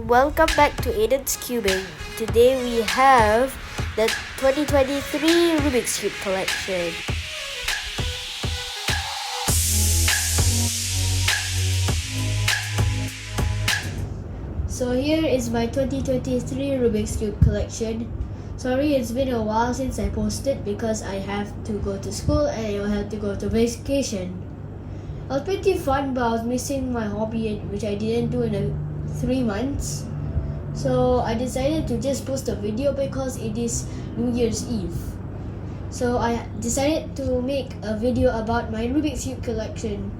Welcome back to Aiden's Cubing. Today we have the 2023 Rubik's Cube collection. So here is my 2023 Rubik's Cube collection. Sorry, it's been a while since I posted because I have to go to school and I have to go to vacation. It was pretty fun, but I was missing my hobby, which I didn't do in 3 months. So I decided to just post a video because it is New Year's Eve. So I decided to make a video about my Rubik's Cube collection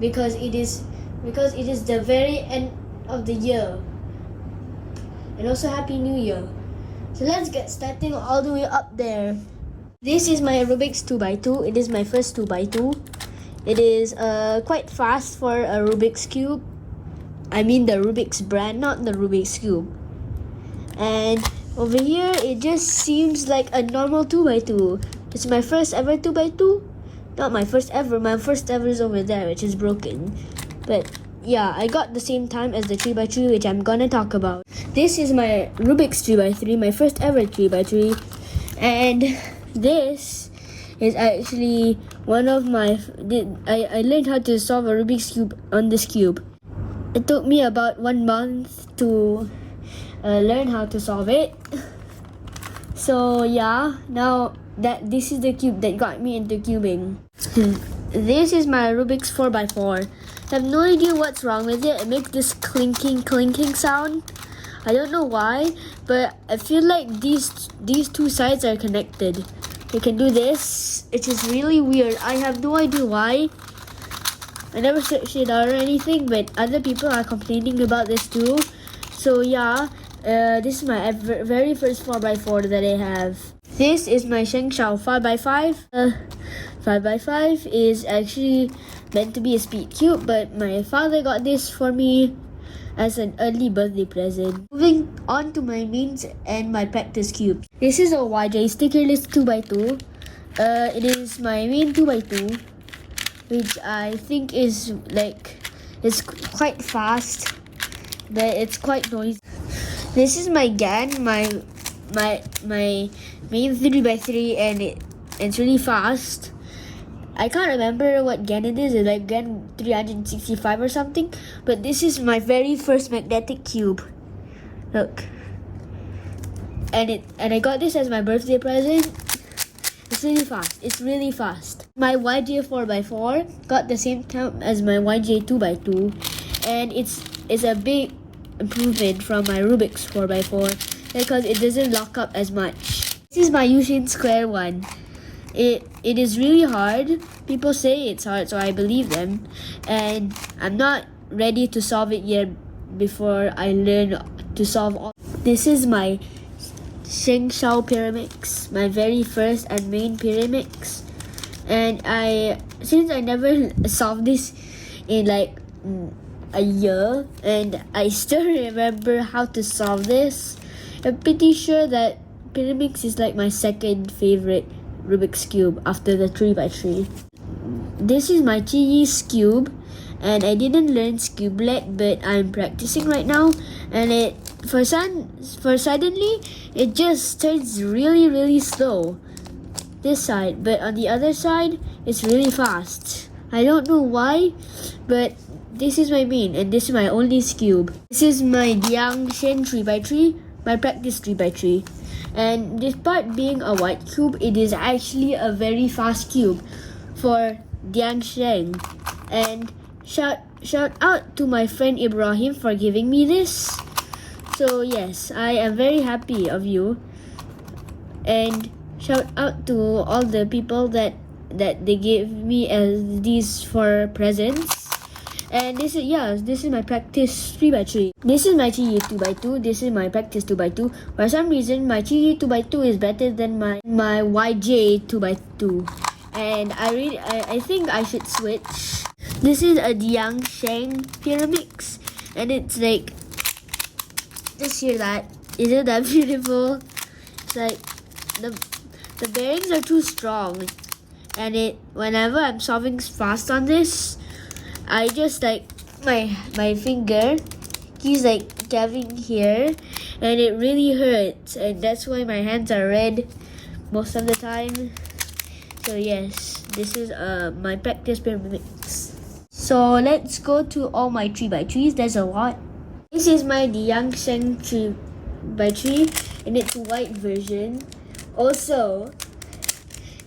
because it is the very end of the year. And also Happy New Year. So let's get starting all the way up there. This is my Rubik's 2x2. It is my first 2x2. It is quite fast for a Rubik's Cube. I mean the Rubik's brand, not the Rubik's Cube. And over here, it just seems like a normal 2x2. It's my first ever 2x2. Not my first ever. My first ever is over there, which is broken. But yeah, I got the same time as the 3x3, which I'm gonna talk about. This is my Rubik's 3x3, my first ever 3x3. And this is actually one of my... I learned how to solve a Rubik's Cube on this cube. It took me about 1 month to learn how to solve it. So yeah, now this is the cube that got me into cubing. This is my Rubik's 4x4. I have no idea what's wrong with it. It makes this clinking sound. I don't know why, but I feel like these two sides are connected. You can do this, which is really weird. I have no idea why. I never searched it out or anything, but other people are complaining about this too. So yeah, this is my very first 4x4 that I have. This is my Shengshao 5x5. 5x5 is actually meant to be a speed cube, but my father got this for me as an early birthday present. Moving on to my mains and my practice cube. This is a YJ stickerless 2x2. It is my main 2x2, which I think is it's quite fast, but it's quite noisy. This is my GAN, my main 3x3, and it's really fast. I can't remember what GAN it is. It's like GAN 365 or something. But this is my very first magnetic cube. Look, and I got this as my birthday present. It's really fast. It's really fast. My YJ 4x4 got the same time as my YJ 2x2, and it's a big improvement from my Rubik's 4x4 because it doesn't lock up as much. This is my Yushin Square one. It is really hard. People say it's hard, so I believe them, and I'm not ready to solve it yet before I learn to solve all. This is my Shengshao Pyramix, my very first and main Pyramix, and since I never solved this in like a year, and I still remember how to solve this. I'm pretty sure that Pyramix is like my second favorite Rubik's Cube after the 3x3. This is my Chiyi's cube, and I didn't learn Scublet, but I'm practicing right now, and suddenly it just turns really slow this side, but on the other side it's really fast. I don't know why, but this is my main, and this is my only cube. This is my Diangshen 3x3, my practice 3x3. And despite being a white cube, it is actually a very fast cube for Diangshen. And shout out to my friend Ibrahim for giving me this. So yes, I am very happy of you. And shout out to all the people that they gave me as these for presents. And this is my practice 3x3. This is my Chiyi 2x2. This is my practice 2x2. For some reason, my Chiyi 2x2 is better than my YJ 2x2. And I think I should switch. This is a Diangshen Pyramix, and it's like, just hear that. Isn't that beautiful? It's like the bearings are too strong, and whenever I'm solving fast on this, I just like my finger keeps like scabbing here, and it really hurts, and that's why my hands are red most of the time. So yes, this is my practice mix. So let's go to all my 3x3s. There's a lot. This is my Diangsheng 3x3, and it's white version. Also,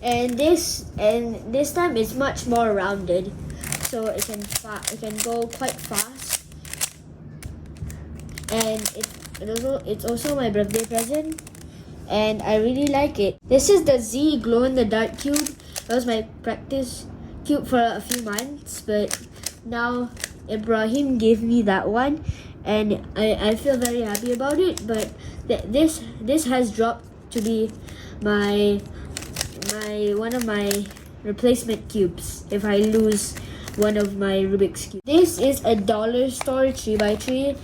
and this time it's much more rounded, so it can go quite fast. And it's also my birthday present, and I really like it. This is the Z glow in the dark cube. That was my practice cube for a few months, but now Ibrahim gave me that one, and I feel very happy about it. But this has dropped to be my one of my replacement cubes if I lose one of my Rubik's cubes. This is a dollar store 3x3,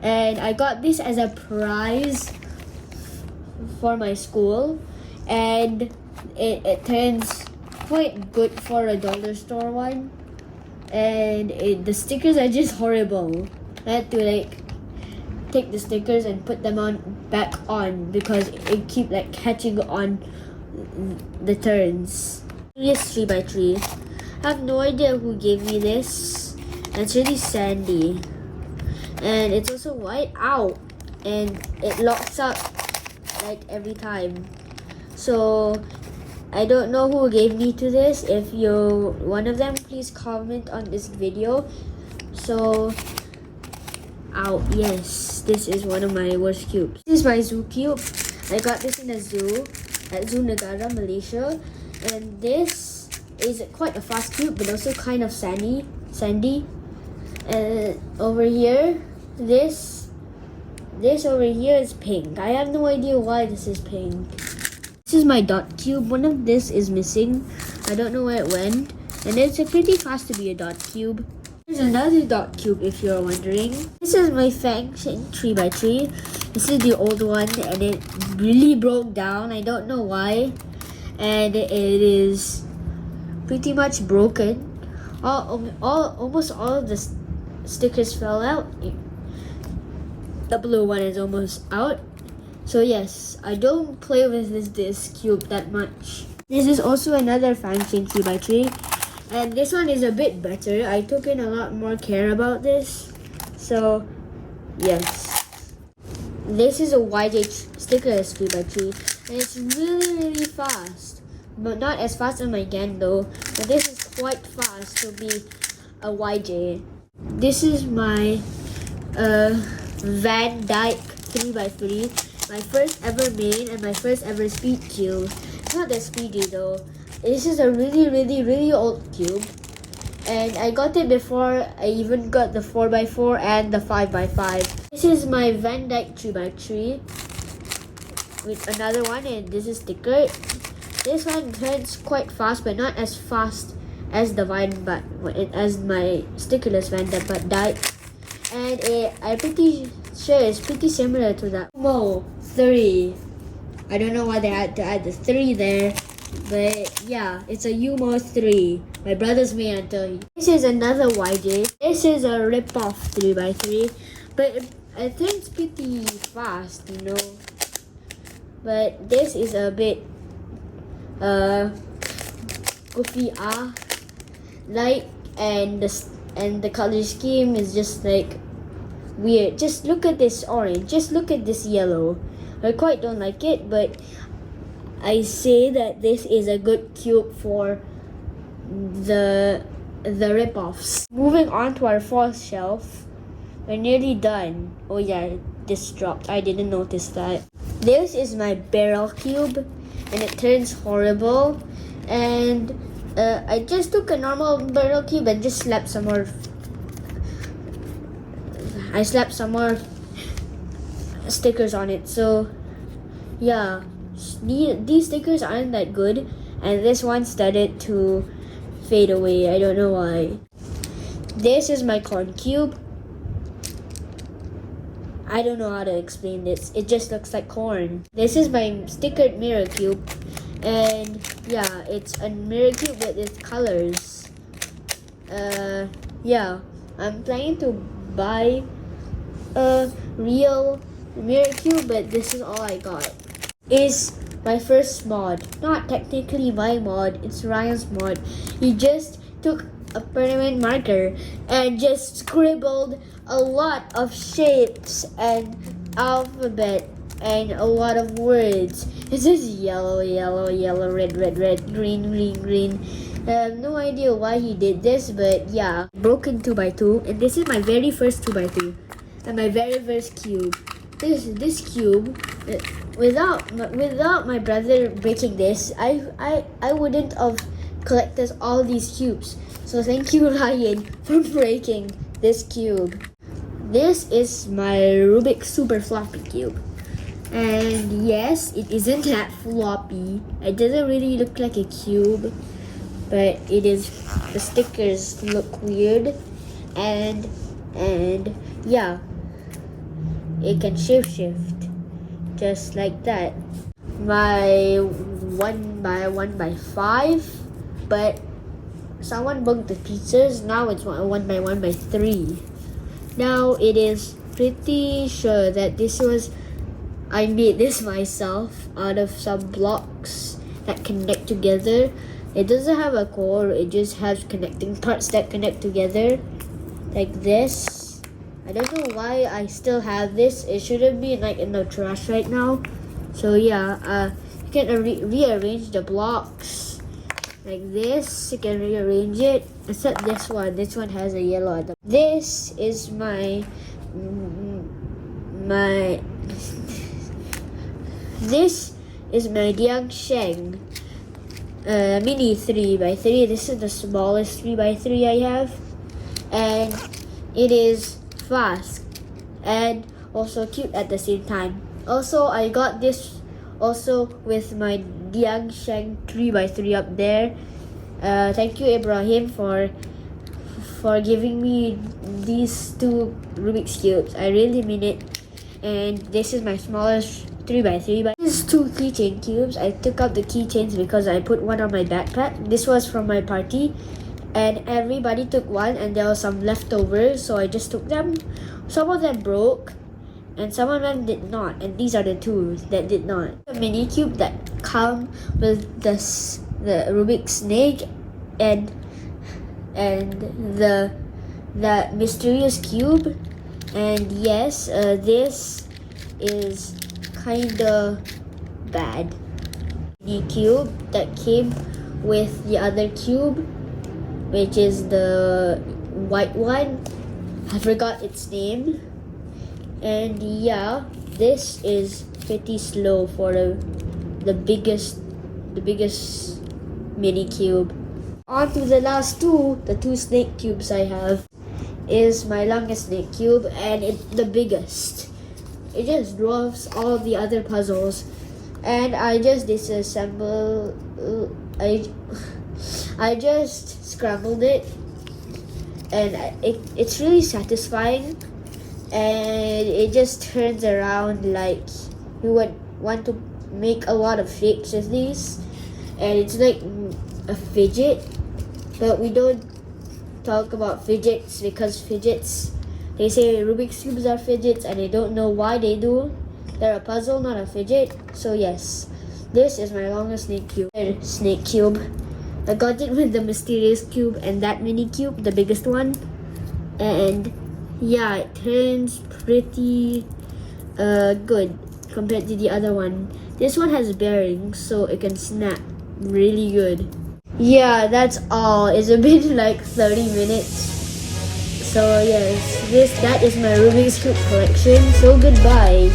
and I got this as a prize for my school, and it turns quite good for a dollar store one, and the stickers are just horrible. I had to take the stickers and put them back on because it keep catching on the turns. This 3x3. I have no idea who gave me this. It's really sandy, and it's also white. Ow! And it locks up every time. So I don't know who gave me to this. If you're one of them, please comment on this video. So ow, yes, this is one of my worst cubes. This is my zoo cube. I got this in a zoo at Zoo Negara, Malaysia, and this is quite a fast cube, but also kind of sandy. And over here, this over here is pink. I have no idea why this is pink. This is my dot cube. One of this is missing. I don't know where it went, and it's pretty fast to be a dot cube. There's another dot cube if you're wondering. This is my Fang Sheng 3x3. This is the old one, and it really broke down. I don't know why, and it is pretty much broken. Almost all of the stickers fell out. The blue one is almost out. So yes, I don't play with this cube that much. This is also another Fang Sheng 3x3. And this one is a bit better. I took in a lot more care about this. So, yes. This is a YJ stickerless 3x3. And it's really fast. But not as fast as my GAN though. But this is quite fast to be a YJ. This is my Van Dyke 3x3. My first ever main and my first ever speed cube. It's not that speedy though. This is a really old cube, and I got it before I even got the 4x4 and the 5x5. This is my Van Dyke 3x3 with another one, and this is sticker. This one turns quite fast, but not as fast as the my stickerless Van Dyke, and I'm pretty sure it's pretty similar to that. Mo 3. I don't know why they had to add the 3 there. But yeah, it's a Umo 3. My brother's made until he. This is another YJ. This is a rip-off 3x3. But it turns pretty fast, you know. But this is a bit goofy and the color scheme is just weird. Just look at this orange. Just look at this yellow. I quite don't like it, but I say that this is a good cube for the rip-offs. Moving on to our fourth shelf. We're nearly done. Oh yeah, this dropped. I didn't notice that. This is my barrel cube, and it turns horrible. And I just took a normal barrel cube and just slapped some more. I slapped some more stickers on it. So yeah. These stickers aren't that good, and this one started to fade away. I don't know why. This is my corn cube. I don't know how to explain this. It just looks like corn. This is my stickered mirror cube, and yeah, it's a mirror cube with its colors. Yeah, I'm planning to buy a real mirror cube, but this is all I got. Is my first mod. Not technically my mod, it's Ryan's mod. He just took a permanent marker and just scribbled a lot of shapes and alphabet and a lot of words. This is yellow, yellow, yellow, red, red, red, green, green, green. I have no idea why he did this, but yeah. Broken 2x2, and this is my very first 2x2 and my very first cube. This cube, without my brother breaking this, I wouldn't have collected all these cubes. So thank you, Ryan, for breaking this cube. This is my Rubik super floppy cube. And yes, it isn't that floppy. It doesn't really look like a cube, but it is. The stickers look weird, and yeah, it can shift just like that. My 1x1x5, but someone broke the pieces. Now it's 1x1x3. Now it is pretty sure that I made this myself out of some blocks that connect together. It doesn't have a core, it just has connecting parts that connect together like this. I don't know why I still have this. It shouldn't be like in the trash right now. So yeah, you can rearrange the blocks like this. You can rearrange it, except this one. This one has a yellow at the. This is This is my Diangsheng mini 3x3. This is the smallest 3x3 I have, and it is fast and also cute at the same time. Also, I got this also with my Diangsheng 3x3 up there. Thank you, Ibrahim, for giving me these two Rubik's cubes. I really mean it. And this is my smallest 3x3. But these two keychain cubes, I took out the keychains because I put one on my backpack. This was from my party, and everybody took one, and there was some leftovers, so I just took them. Some of them broke, and some of them did not, and these are the two that did not. A mini cube that come with the Rubik's snake and the mysterious cube. And yes, this is kinda bad. The cube that came with the other cube, which is the white one, I forgot its name. And yeah, this is pretty slow for the biggest mini cube. On to the last two, the two snake cubes I have. Is my longest snake cube, and it's the biggest. It just dwarfs all the other puzzles, and I just disassemble. I just scrambled it, and it's really satisfying, and it just turns around like you would want to make a lot of shapes with these, and it's like a fidget, but we don't talk about fidgets because fidgets, they say Rubik's cubes are fidgets, and I don't know why they do. They're a puzzle, not a fidget. So yes, this is my longest snake cube. I got it with the mysterious cube and that mini cube, the biggest one. And yeah, it turns pretty good compared to the other one. This one has bearings, so it can snap really good. Yeah, that's all. It's been like 30 minutes. So yes, that is my Rubik's Cube collection. So goodbye.